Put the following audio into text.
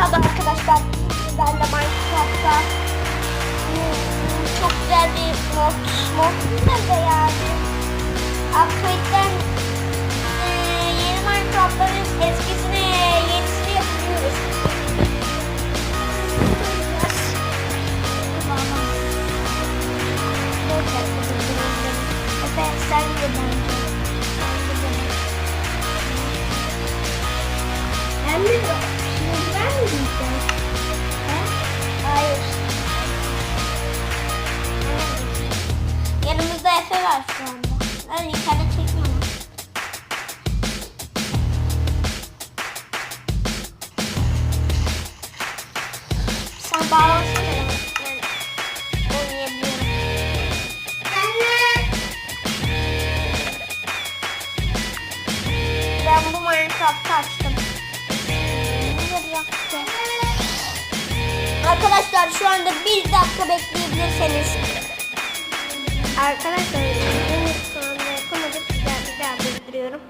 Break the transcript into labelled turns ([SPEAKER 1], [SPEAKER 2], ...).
[SPEAKER 1] Merhaba arkadaşlar. Sizlerle Minecraft'ta çok güzel bir mod nerede yani? Upgrade'den yeni Minecraft'ların eskisine yenisini yapıyoruz. Efe sen de bence.
[SPEAKER 2] Hem de şimdi ben mi diyeceğim?
[SPEAKER 1] Hayır. Yanımızda Efe var şu anda. Ben internet çekmiyorum. Sen bağlansana. Ben oynayabiliyorum. Ben bu Minecraft'ı açtım. Arkadaşlar şu anda bir dakika bekleyebilirseniz. Arkadaşlar henüz şu anda yapamadık. Bir daha bildiriyorum.